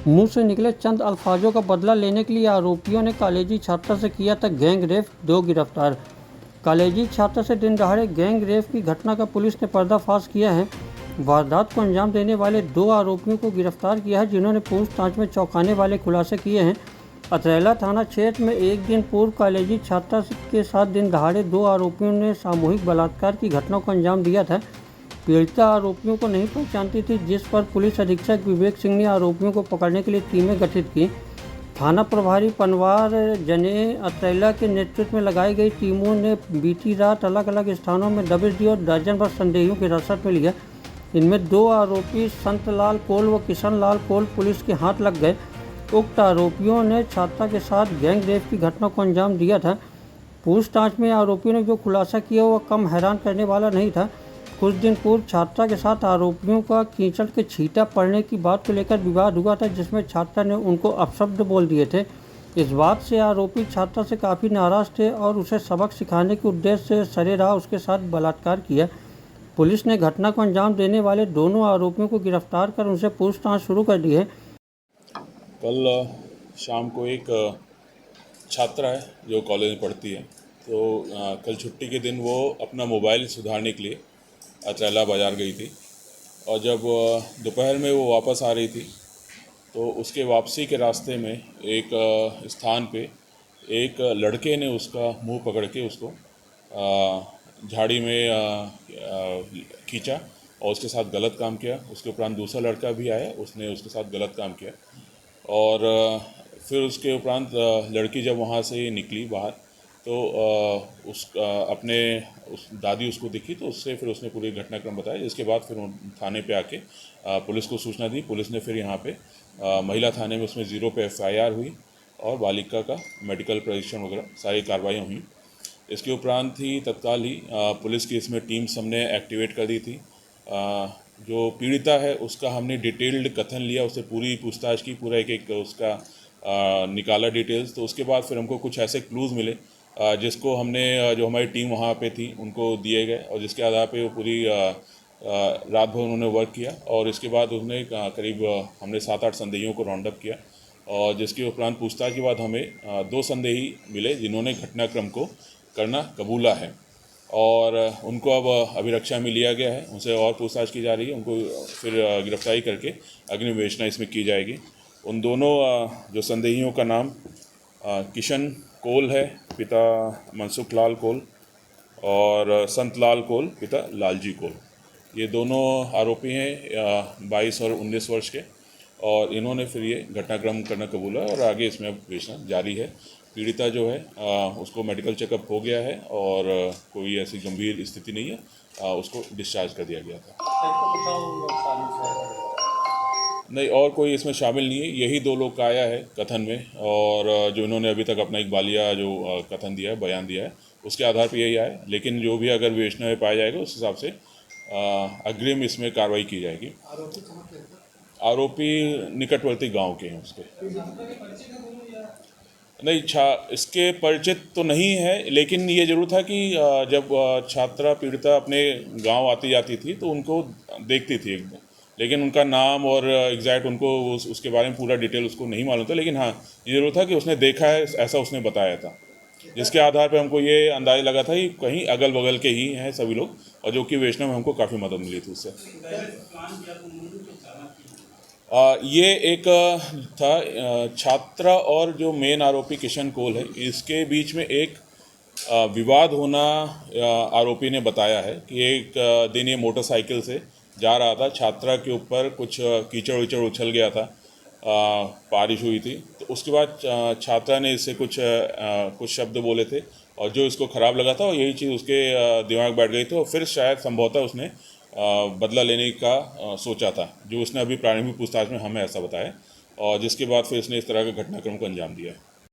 मुंह से निकले चंद अल्फाजों का बदला लेने के लिए आरोपियों ने कॉलेजी छात्रा से किया था गैंग रेप, 2 गिरफ्तार। कॉलेजी छात्रा से दिन दहाड़े गैंग रेप की घटना का पुलिस ने पर्दाफाश किया है। वारदात को अंजाम देने वाले 2 आरोपियों को गिरफ्तार किया है, जिन्होंने पूछताछ में चौंकाने वाले खुलासे किए हैं। अतरैला थाना क्षेत्र में एक दिन पूर्व कॉलेजी छात्रा के साथ दिन दहाड़े 2 आरोपियों ने सामूहिक बलात्कार की घटना को अंजाम दिया था। पीड़िता आरोपियों को नहीं पहचानती थी, जिस पर पुलिस अधीक्षक विवेक सिंह ने आरोपियों को पकड़ने के लिए टीमें गठित की। थाना प्रभारी पनवार जने अतरैला के नेतृत्व में लगाई गई टीमों ने बीती रात अलग अलग स्थानों में दबिश दी और दर्जन भर संदेहियों की हिरासत में लिया। इनमें 2 आरोपी संतलाल कोल व किशन लाल कोल पुलिस के हाथ लग गए। उक्त आरोपियों ने छात्रा के साथ गैंग रेप की घटना को अंजाम दिया था। पूछताछ में आरोपियों ने जो खुलासा किया वह कम हैरान करने वाला नहीं था। कुछ दिन पूर्व छात्रा के साथ आरोपियों का कीचड़ के छींटा पड़ने की बात को लेकर विवाद हुआ था, जिसमें छात्रा ने उनको अपशब्द बोल दिए थे। इस बात से आरोपी छात्रा से काफ़ी नाराज थे और उसे सबक सिखाने के उद्देश्य से सरेराह उसके साथ बलात्कार किया। पुलिस ने घटना को अंजाम देने वाले दोनों आरोपियों को गिरफ्तार कर उनसे पूछताछ शुरू कर दी है। कल शाम को एक छात्रा है जो कॉलेज में पढ़ती है, तो कल छुट्टी के दिन वो अपना मोबाइल सुधारने के लिए अतरैला बाज़ार गई थी और जब दोपहर में वो वापस आ रही थी तो उसके वापसी के रास्ते में एक स्थान पे एक लड़के ने उसका मुंह पकड़ के उसको झाड़ी में खींचा और उसके साथ गलत काम किया। उसके उपरांत दूसरा लड़का भी आया, उसने उसके साथ गलत काम किया और फिर उसके उपरांत लड़की जब वहाँ से निकली बाहर तो उस दादी उसको दिखी तो उससे फिर उसने पूरी घटनाक्रम बताया, जिसके बाद फिर थाने पे आके पुलिस को सूचना दी। पुलिस ने फिर यहाँ पे महिला थाने में उसमें 0 पे FIR हुई और बालिका का मेडिकल परीक्षण वगैरह सारी कार्रवाइयाँ हुई। इसके उपरांत ही तत्काल ही पुलिस की इसमें टीम्स हमने एक्टिवेट कर दी थी। जो पीड़िता है उसका हमने डिटेल्ड कथन लिया, उससे पूरी पूछताछ की, पूरा एक उसका निकाला डिटेल्स। तो उसके बाद फिर हमको कुछ ऐसे क्लूज़ मिले जिसको हमने जो हमारी टीम वहाँ पे थी उनको दिए गए और जिसके आधार पे वो पूरी रात भर उन्होंने वर्क किया और इसके बाद उसने करीब हमने 7-8 संदेहियों को राउंड अप किया और जिसके उपरांत पूछताछ के बाद हमें 2 संदेही मिले जिन्होंने घटनाक्रम को करना कबूला है और उनको अब अभिरक्षा में लिया गया है। उनसे और पूछताछ की जा रही है, उनको फिर गिरफ्तारी करके अग्नि विवेचना इसमें की जाएगी। उन दोनों जो संदेहियों का नाम किशन कोल है, पिता मनसुख लाल कोल, और संत लाल कोल, पिता लालजी कोल। ये दोनों आरोपी हैं 22 और 19 वर्ष के और इन्होंने फिर ये घटनाक्रम करना कबूला और आगे इसमें विवेचना जारी है। पीड़िता जो है उसको मेडिकल चेकअप हो गया है और कोई ऐसी गंभीर स्थिति नहीं है, उसको डिस्चार्ज कर दिया गया था। नहीं, और कोई इसमें शामिल नहीं है, यही 2 लोग का आया है कथन में और जो इन्होंने अभी तक अपना एक बालिया जो कथन दिया है, बयान दिया है, उसके आधार पर यही आया है। लेकिन जो भी अगर विवेचना में पाया जाएगा उस हिसाब से अग्रिम इसमें कार्रवाई की जाएगी। आरोपी निकटवर्ती गांव के हैं उसके। नहीं, इसके परिचित तो नहीं है, लेकिन ये ज़रूर था कि जब छात्रा पीड़िता अपने गांव आती जाती थी तो उनको देखती थी एकदम, लेकिन उनका नाम और एग्जैक्ट उनको उसके बारे में पूरा डिटेल उसको नहीं मालूम था। लेकिन हाँ, ये ज़रूर था कि उसने देखा है, ऐसा उसने बताया था, जिसके आधार पे हमको ये अंदाज़ा लगा था कि कहीं अगल बगल के ही हैं सभी लोग और जो कि विवेचना में हमको काफ़ी मदद मिली थी उससे। ये एक था छात्रा और जो मेन आरोपी किशन कोल है, इसके बीच में एक विवाद होना आरोपी ने बताया है कि एक दिन ये मोटरसाइकिल से जा रहा था, छात्रा के ऊपर कुछ कीचड़ विचड़ उछल गया था, बारिश हुई थी, तो उसके बाद छात्रा ने इससे कुछ शब्द बोले थे और जो इसको ख़राब लगा था और यही चीज़ उसके दिमाग बैठ गई थी और फिर शायद संभवतः उसने बदला लेने का सोचा था, जो उसने अभी प्रारंभिक पूछताछ में हमें ऐसा बताया और जिसके बाद फिर उसने इस तरह के घटनाक्रम को अंजाम दिया है।